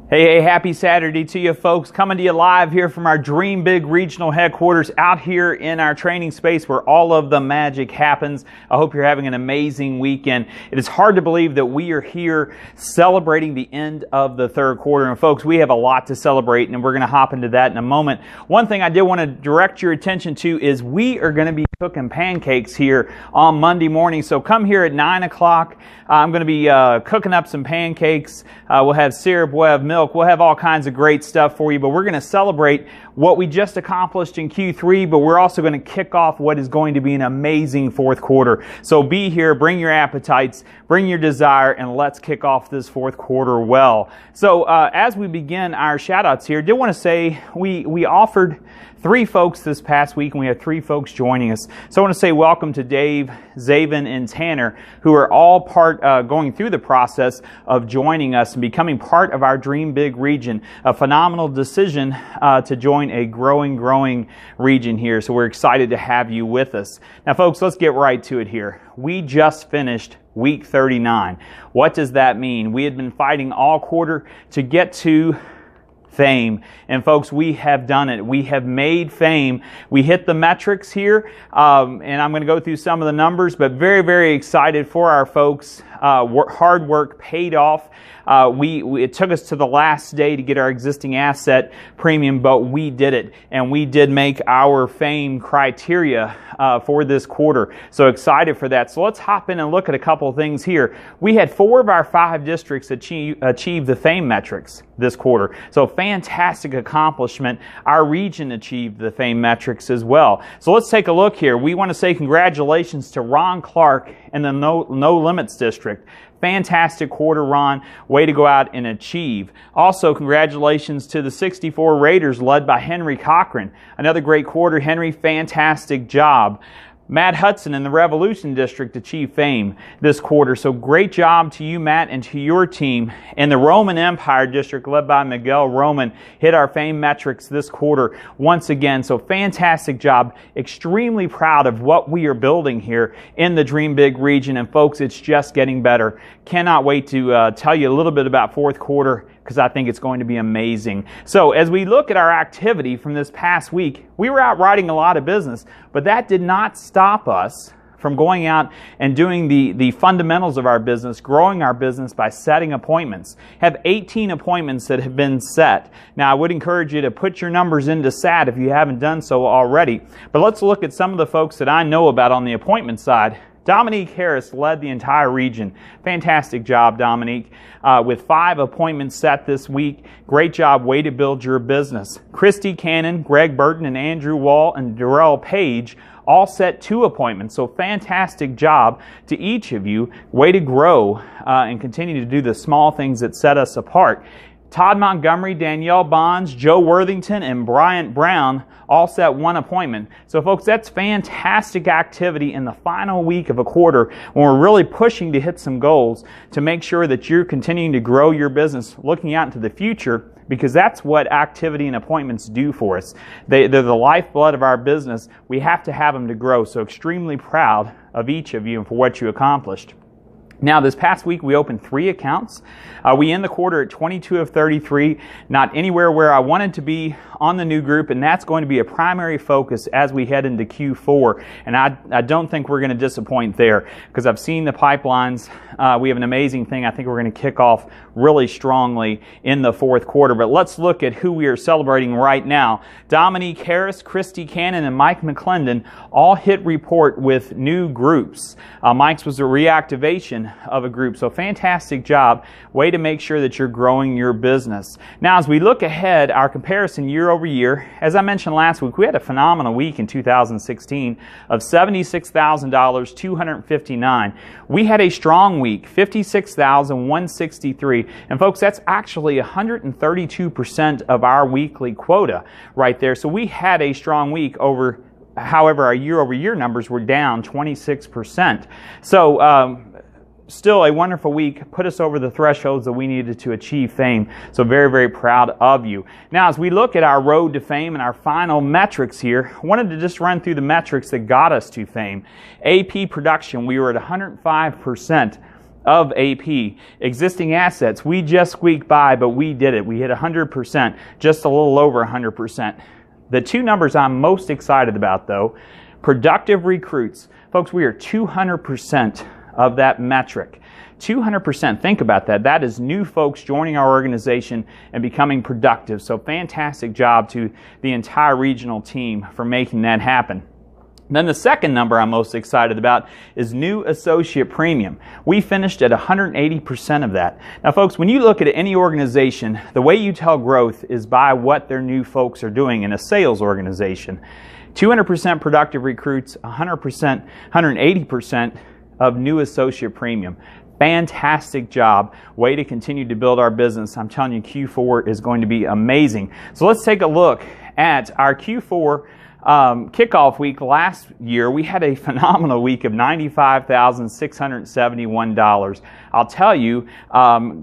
Hey, happy Saturday to you folks. Coming to you live here from our Dream Big Regional Headquarters out here in our training space where all of the magic happens. I hope you're having an amazing weekend. It is hard to believe that we are here celebrating the end of the third quarter. And folks, we have a lot to celebrate and we're going to hop into that in a moment. One thing I did want to direct your attention to is we are going to be cooking pancakes here on Monday morning. So come here at 9 o'clock. I'm going to be cooking up some pancakes. We'll have syrup, we'll have milk, we'll have all kinds of great stuff for you, but we're going to celebrate what we just accomplished in Q3, but we're also going to kick off what is going to be an amazing fourth quarter. So be here, bring your appetites, bring your desire, and let's kick off this fourth quarter well. So as we begin our shout-outs here, I did want to say we offered 3 folks this past week, and we have 3 folks joining us. So I want to say welcome to Dave, Zaven, and Tanner, who are all going through the process of joining us and becoming part of our Dream Big region. A phenomenal decision to join a growing region here. So we're excited to have you with us. Now, folks, let's get right to it here. We just finished week 39. What does that mean? We had been fighting all quarter to get to fame. And folks, we have done it. We have made fame. We hit the metrics here, and I'm going to go through some of the numbers, but very excited for our folks. Hard work paid off. It took us to the last day to get our existing asset premium, but we did it, and we did make our fame criteria for this quarter. So excited for that. So let's hop in and look at a couple of things here. We had 4 of our 5 districts achieve the fame metrics this quarter. So fantastic accomplishment. Our region achieved the fame metrics as well. So let's take a look here. We want to say congratulations to Ron Clark and the No Limits District. Fantastic quarter, Ron. Way to go out and achieve. Also, congratulations to the 64 Raiders led by Henry Cochran. Another great quarter, Henry. Fantastic job. Matt Hudson in the Revolution District achieved fame this quarter. So great job to you, Matt, and to your team. And the Roman Empire District, led by Miguel Roman, hit our fame metrics this quarter once again. So fantastic job. Extremely proud of what we are building here in the Dream Big region. And folks, it's just getting better. Cannot wait to tell you a little bit about fourth quarter, because I think it's going to be amazing. So as we look at our activity from this past week, we were out writing a lot of business, but that did not stop us from going out and doing the fundamentals of our business, growing our business by setting appointments. Have 18 appointments that have been set. Now, I would encourage you to put your numbers into SAT if you haven't done so already. But let's look at some of the folks that I know about on the appointment side. Dominique Harris led the entire region. Fantastic job, Dominique. With 5 appointments set this week. Great job. Way to build your business. Christy Cannon, Greg Burton, and Andrew Wall, and Darrell Page all set 2 appointments. So fantastic job to each of you. Way to grow and continue to do the small things that set us apart. Todd Montgomery, Danielle Bonds, Joe Worthington, and Bryant Brown all set 1 appointment. So folks, that's fantastic activity in the final week of a quarter when we're really pushing to hit some goals to make sure that you're continuing to grow your business, looking out into the future, because that's what activity and appointments do for us. They're the lifeblood of our business. We have to have them to grow. So extremely proud of each of you and for what you accomplished. Now, this past week, we opened 3 accounts. We end the quarter at 22 of 33, not anywhere where I wanted to be on the new group, and that's going to be a primary focus as we head into Q4. And I don't think we're going to disappoint there, because I've seen the pipelines. We have an amazing thing. I think we're going to kick off really strongly in the fourth quarter. But let's look at who we are celebrating right now. Dominique Harris, Christy Cannon, and Mike McClendon all hit report with new groups. Mike's was a reactivation of a group. So fantastic job. Way to make sure that you're growing your business. Now, as we look ahead, our comparison year over year, as I mentioned last week, we had a phenomenal week in 2016 of $76,000, 259. We had a strong week, 56,163. And folks, that's actually 132% of our weekly quota right there. So we had a strong week over. However, our year-over-year numbers were down 26%. So still a wonderful week. Put us over the thresholds that we needed to achieve fame. So very proud of you. Now, as we look at our road to fame and our final metrics here, I wanted to just run through the metrics that got us to fame. AP production, we were at 105%. of AP. Existing assets, we just squeaked by, but we did it. We hit 100%, just a little over 100%. The two numbers I'm most excited about, though, productive recruits. Folks, we are 200% of that metric. 200%, think about that. That is new folks joining our organization and becoming productive. So fantastic job to the entire regional team for making that happen. Then the second number I'm most excited about is new associate premium. We finished at 180% of that. Now folks, when you look at any organization, the way you tell growth is by what their new folks are doing in a sales organization. 200% productive recruits, 180% of new associate premium. Fantastic job. Way to continue to build our business. I'm telling you, Q4 is going to be amazing. So let's take a look at our Q4 kickoff week. Last year, we had a phenomenal week of $95,671. I'll tell you,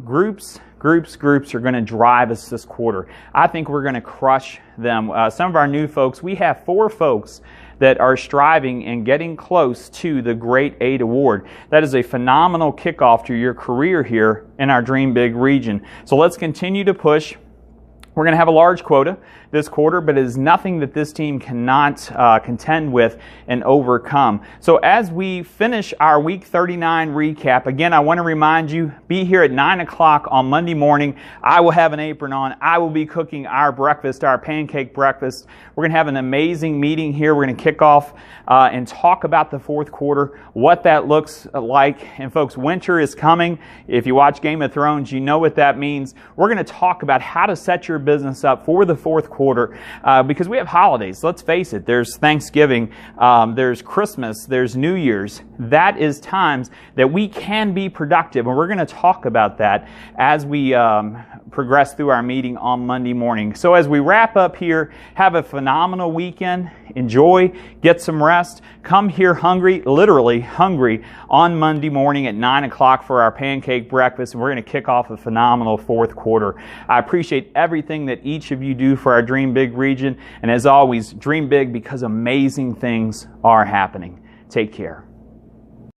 groups are going to drive us this quarter. I think we're going to crush them. Some of our new folks, we have 4 folks that are striving and getting close to the Great 8 Award. That is a phenomenal kickoff to your career here in our Dream Big region. So let's continue to push. We're going to have a large quota this quarter, but it is nothing that this team cannot contend with and overcome. So as we finish our Week 39 recap, again, I want to remind you, be here at 9 o'clock on Monday morning. I will have an apron on. I will be cooking our breakfast, our pancake breakfast. We're going to have an amazing meeting here. We're going to kick off and talk about the fourth quarter, what that looks like. And folks, winter is coming. If you watch Game of Thrones, you know what that means. We're going to talk about how to set your business up for the fourth quarter because we have holidays. Let's face it. There's Thanksgiving, there's Christmas, there's New Year's. That is times that we can be productive, and we're going to talk about that as we progress through our meeting on Monday morning. So as we wrap up here, have a phenomenal weekend. Enjoy, get some rest. Come here hungry, literally hungry, on Monday morning at 9 o'clock for our pancake breakfast, and we're going to kick off a phenomenal fourth quarter. I appreciate everything that each of you do for our Dream Big region, and as always, dream big because amazing things are happening. Take care.